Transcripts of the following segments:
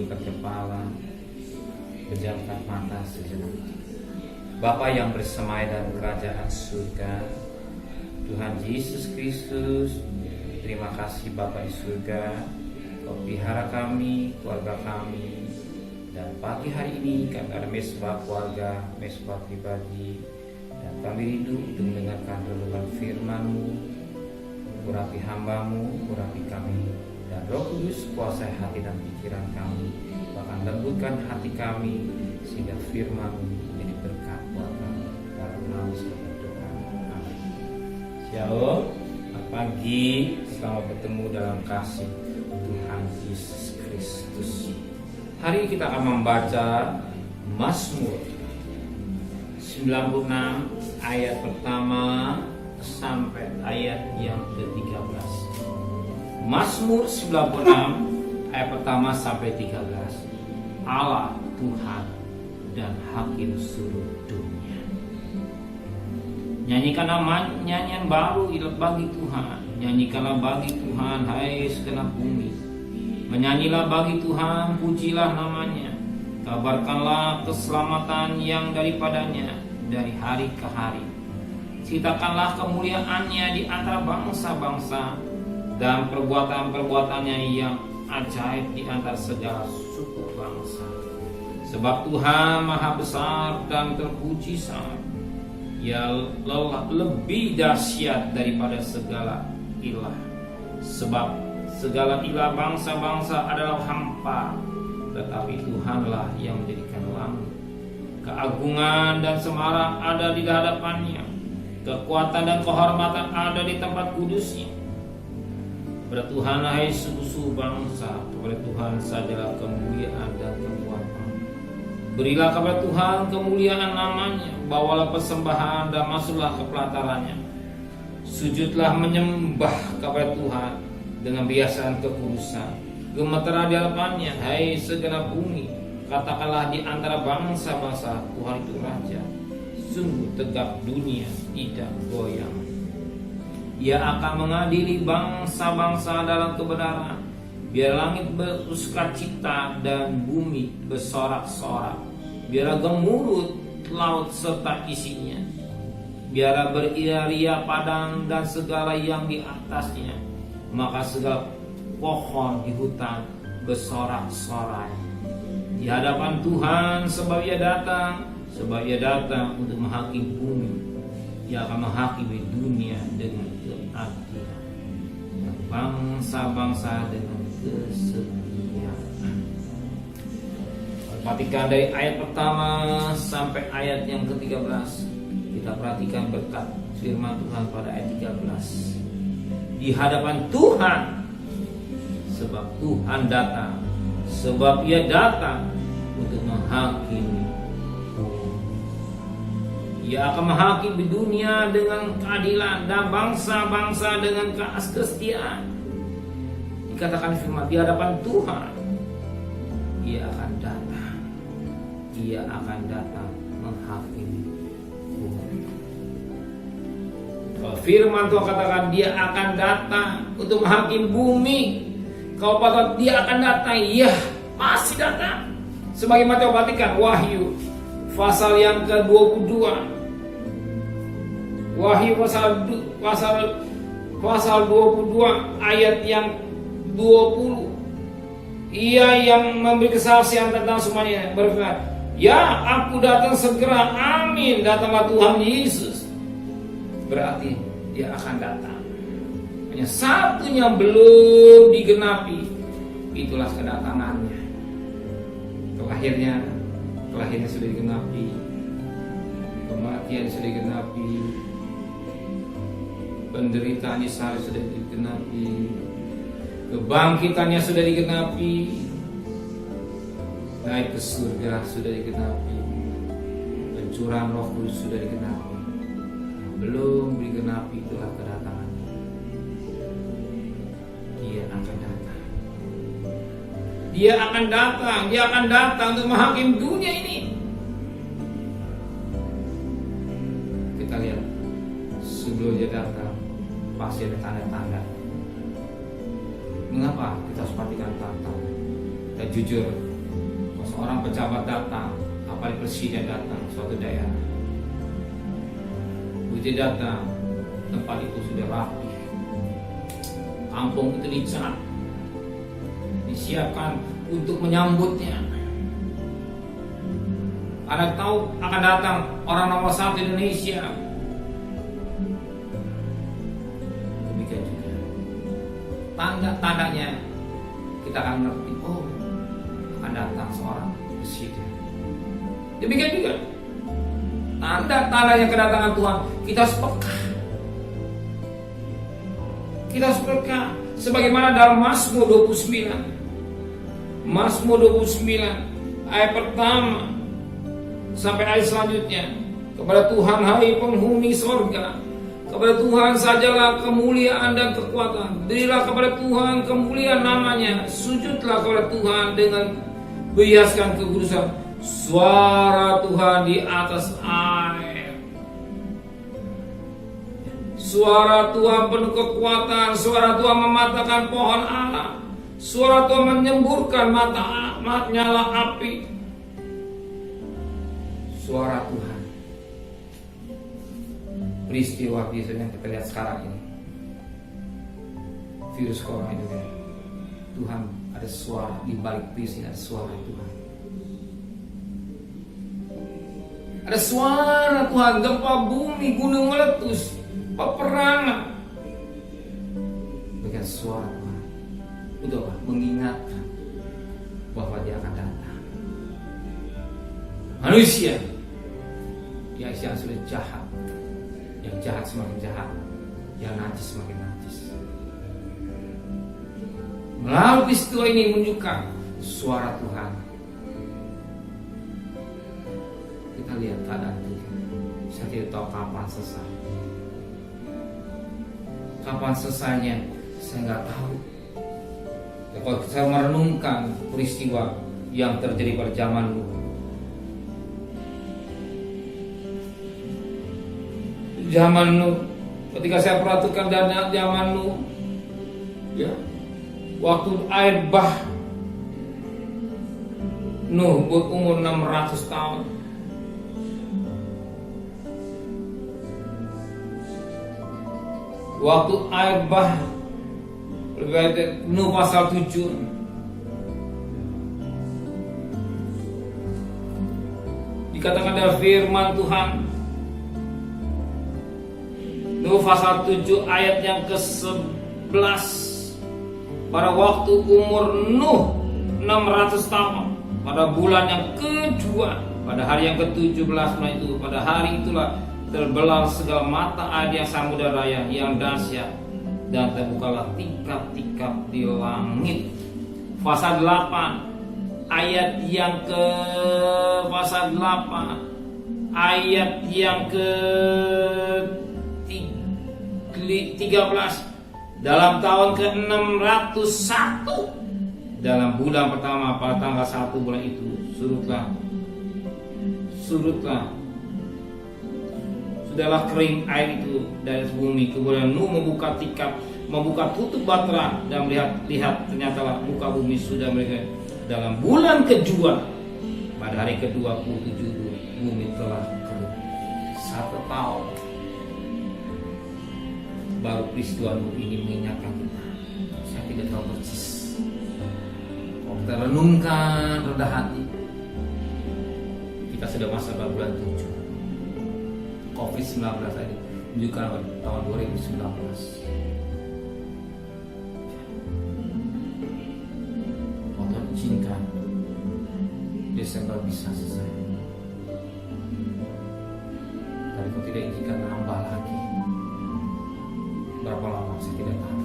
tundukkan kepala, pejamkan mata sejenak. Bapa yang bersemayam dalam kerajaan surga, Tuhan Yesus Kristus, terima kasih Bapa di surga, Kau pelihara kami, keluarga kami. Dan pagi hari ini kami ada mesbah keluarga, mesbah pribadi, dan kami rindu untuk mendengarkan renungan firman-Mu. Urapi hamba-Mu, urapi kami, dan Roh Kudus kuasai hati dan pikiran kami, bahkan lembutkan hati kami sehingga firman-Mu menjadi berkat buat kami. Dalam nama Tuhan, amin. Shalom, selamat pagi, selamat bertemu dalam kasih Tuhan Yesus Kristus. Hari ini kita akan membaca Mazmur 96 ayat pertama sampai ayat yang ke-13. Mazmur 96 ayat pertama sampai 13. Allah Tuhan dan Hakim seluruh dunia. Nyanyikanlah nyanyian baru bagi Tuhan. Nyanyikanlah bagi Tuhan, hai segenap bumi. Menyanyilah bagi Tuhan, pujilah namanya. Kabarkanlah keselamatan yang daripadanya dari hari ke hari. Ceritakanlah kemuliaannya di antara bangsa-bangsa dan perbuatan-perbuatannya yang ajaib di antara segala suku bangsa. Sebab Tuhan maha besar dan terpuji sangat. Ia lebih dahsyat daripada segala ilah. Sebab segala ilah bangsa-bangsa adalah hampa, tetapi Tuhanlah yang menjadikan langit. Keagungan dan semarak ada di hadapannya. Kekuatan dan kehormatan ada di tempat kudusnya. Kepada Tuhan hai suku-suku bangsa, kepada Tuhan sajalah kemuliaan dan kekuatan. Berilah kepada Tuhan kemuliaan namanya, bawalah persembahan dan masuklah ke pelatarannya. Sujudlah menyembah kepada Tuhan dengan biasan kekudusan. Gemetarlah di hadapannya, hai segenap bumi. Katakanlah di antara bangsa-bangsa, Tuhan itu Raja. Sungguh tegap dunia tidak goyang. Ia akan mengadili bangsa-bangsa dalam kebenaran. Biar langit bersukacita dan bumi bersorak-sorak. Biar gemuruh laut serta isinya. Biar beria-ria padang dan segala yang di atasnya. Maka segala pohon di hutan bersorak-sorai di hadapan Tuhan, sebab Ia datang untuk menghakimi bumi. Ia akan menghakimi dunia dengan keadilan dan bangsa-bangsa dengan kesetiaan. Perhatikan dari ayat pertama sampai ayat yang ke-13. Kita perhatikan berkat firman Tuhan pada ayat 13. Di hadapan Tuhan, sebab Tuhan datang, sebab Ia datang untuk menghakimi. Ia akan menghakimi dunia dengan keadilan dan bangsa-bangsa dengan kesetiaan. Dikatakan firman, di hadapan Tuhan Ia akan datang. Ia akan datang menghakimi bumi. Firman Tuhan katakan Dia akan datang untuk menghakimi bumi. Kalau pada Dia akan datang, ya masih datang. Sebagaimana kita perhatikan Wahyu pasal yang ke-22. Wahyu pasal 22 ayat yang 20. Ia yang memberi kesaksian tentang semuanya berfirman, ya aku datang segera, amin, datanglah Tuhan Yesus. Berarti Dia akan datang. Hanya satunya belum digenapi, itulah kedatangannya. Kelahirannya sudah digenapi, kematian sudah digenapi, penderitaannya sudah digenapi, kebangkitannya sudah digenapi, naik ke surga sudah digenapi, pencurahan Roh Kudus sudah digenapi. Belum digenapi itulah kedatangannya. Dia akan datang. Dia akan datang. Dia akan datang untuk menghakimi dunia ini. Kita lihat sebelum Dia datang pasti ada tanda-tanda. Mengapa kita harus perhatikan tanda? Kita jujur seorang pejabat datang, apalagi presiden datang suatu daerah, begitu datang, tempat itu sudah rapi, kampung itu dicat, disiapkan untuk menyambutnya. Anda tahu akan datang orang nomor 1 Indonesia. Demikian juga tanda-tandanya kita akan ngerti, oh, akan datang seorang presiden. Demikian juga tanda-tandanya kedatangan Tuhan, kita harus peka. Kita harus peka, sebagaimana dalam Mazmur 29. Mazmur 29 ayat pertama sampai ayat selanjutnya. Kepada Tuhan hai penghuni sorga, kepada Tuhan sajalah kemuliaan dan kekuatan. Berilah kepada Tuhan kemuliaan namanya. Sujudlah kepada Tuhan dengan berhiaskan kekudusan. Suara Tuhan di atas air. Suara Tuhan penuh kekuatan. Suara Tuhan mematahkan pohon ara. Suara Tuhan menyemburkan mata nyala api. Suara Tuhan. Peristiwa yang kita lihat sekarang ini, virus corona itu kan, Tuhan ada suara di balik virus ini, ada suara Tuhan. Ada suara Tuhan, gempa bumi, gunung meletus, peperangan. Dengan suara Tuhan untuk apa? Mengingatkan bahwa Dia akan datang. Manusia yang sudah jahat, yang jahat semakin jahat, yang najis semakin najis. Melalui peristiwa ini menunjukkan suara Tuhan. Kita lihat keadaan Tuhan. Saya tidak tahu kapan selesai. Kapan selesainya saya nggak tahu. Ya, kalau saya merenungkan peristiwa yang terjadi pada zaman Nuh, zaman Nuh, ketika saya perhatikan dan zaman Nuh, ya, waktu air bah, Nuh berumur 600 tahun. Waktu air bah, Nuh pasal 7, dikatakan dalam firman Tuhan, Nuh pasal 7 ayat yang ke-11, pada waktu umur Nuh 600 tahun, pada bulan yang kedua, pada hari yang ke-17 itu, pada hari itulah terbelah segala mata air yang samudra raya yang dahsyat, dan terbukalah tikap-tikap di langit. Pasal 8 ayat yang ke pasal 8 ayat yang ke 13, dalam tahun ke-601, dalam bulan pertama pada tanggal 1 bulan itu, surutlah sudahlah kering air itu dari bumi. Kemudian Nuh membuka tikap, membuka tutup batra, dan lihat ternyata muka bumi sudah mereka. Dalam bulan kedua, pada hari ke-27, bumi telah kering. 1 tahun baru peristiwa Nuh ini mengingatkan kita. Saya tidak tahu persis. Kalau kita renungkan rendah hati, kita sudah masuk pada bulan 7. COVID-19 tadi menunjukkan tahun 2019. Tuhan izinkan Desember bisa selesai. Tapi kalau tidak izinkan nambah lagi, berapa lama saya tidak tahu.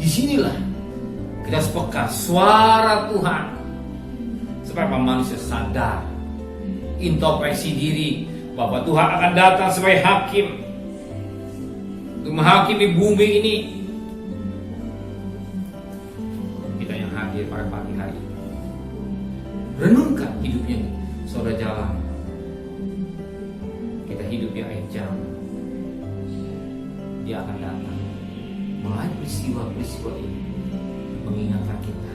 Disinilah kita harus peka suara Tuhan, supaya manusia sadar, introspeksi diri, bahwa Tuhan akan datang sebagai hakim untuk menghakimi bumi ini. Kita yang hadir pada pagi hari ini, renungkan hidupnya, saudara jalan. Kita hidup di akhir zaman. Dia akan datang melalui peristiwa-peristiwa ini, mengingatkan kita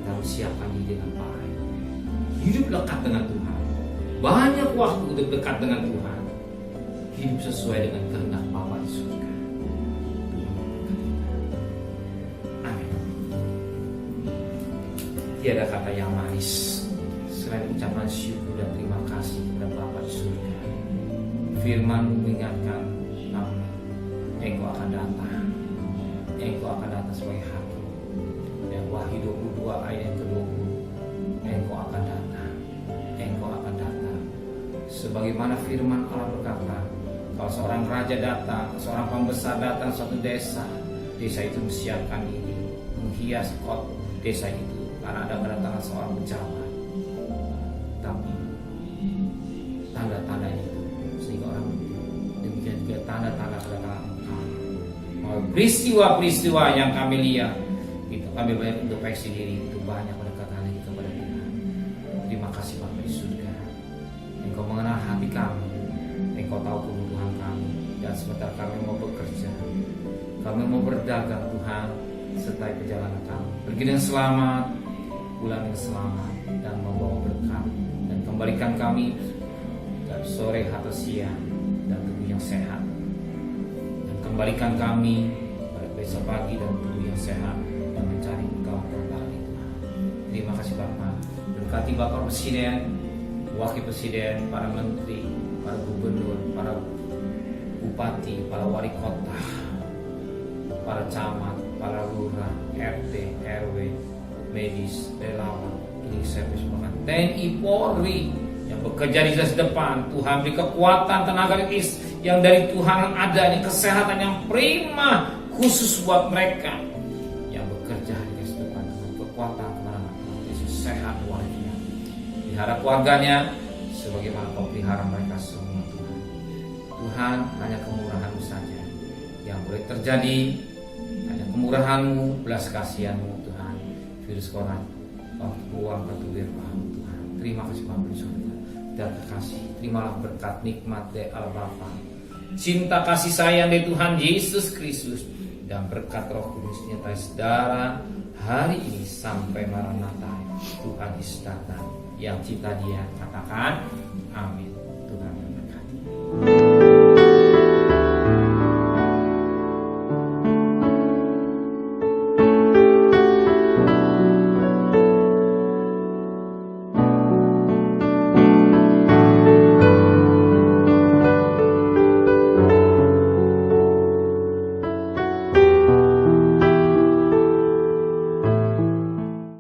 harus mempersiapkan diri dengan baik. Hidup dekat dengan Tuhan, banyak waktu untuk dekat dengan Tuhan, hidup sesuai dengan kehendak Bapa di surga. Amin. Tiada kata yang manis selain ucapan syukur dan terima kasih kepada Bapa di surga. Firman mengingatkan kami, Engkau akan datang, Engkau akan datang sebagai hakim. Dan Wahyu 22 ayat yang ke-20, Engkau akan datang, Engkau akan datang. Sebagaimana firman Allah berkata, kalau seorang raja datang, seorang pembesar datang suatu desa, desa itu menyiapkan diri, menghias kot desa itu karena ada kedatangan seorang pejabat. Tapi tanda-tanda itu, sehingga orang demikian juga tanda-tanda kedatangan Engkau. Peristiwa-peristiwa yang kami lihat, itu kami banyak introspeksi diri, itu banyak pendekatan lagi kepada Tuhan. Terima kasih Bapa di surga. Engkau mengenal hati kami, Engkau tahu kebutuhan kami, dan sebentar kami mau bekerja, kami mau berdagang Tuhan, sertai perjalanan kami. Pergi dengan selamat, pulang dengan selamat, dan membawa berkat, dan kembalikan kami dari sore atau siang dan tubuh yang sehat, dan kembalikan kami pada besok pagi dan tubuh yang sehat dan mencari Engkau kembali Tuhan. Terima kasih Bapa. Berkati Bapak Presiden, Wakil Presiden, para menteri, para gubernur, para bupati, para wali kota, para camat, para lurah, RT, RW, medis, relawan, ini servis pengantin, TNI, Polri yang bekerja di garis depan. Tuhan beri kekuatan, tenaga yang dari Tuhan adanya, kesehatan yang prima khusus buat mereka yang bekerja di garis depan. Kekuatan kemana-mana, Yesus sehat walafiat. Pelihara keluarganya sebagaimana Kau pelihara mereka semua Tuhan. Tuhan, hanya kemurahan-Mu saja yang boleh terjadi, hanya kemurahan-Mu, belas kasihan-Mu Tuhan. Virus corona Kau buang ke tubuh Tuhan. Terima kasih Bapa di surga. Dan kasih, terimalah berkat nikmat dari Allah Bapa, cinta kasih sayang dari Tuhan Yesus Kristus, dan berkat Roh Kudus nyata saudara hari ini sampai Maranatha. Tuhan Yesus datang. Yang cinta Dia katakan amin. Tuhan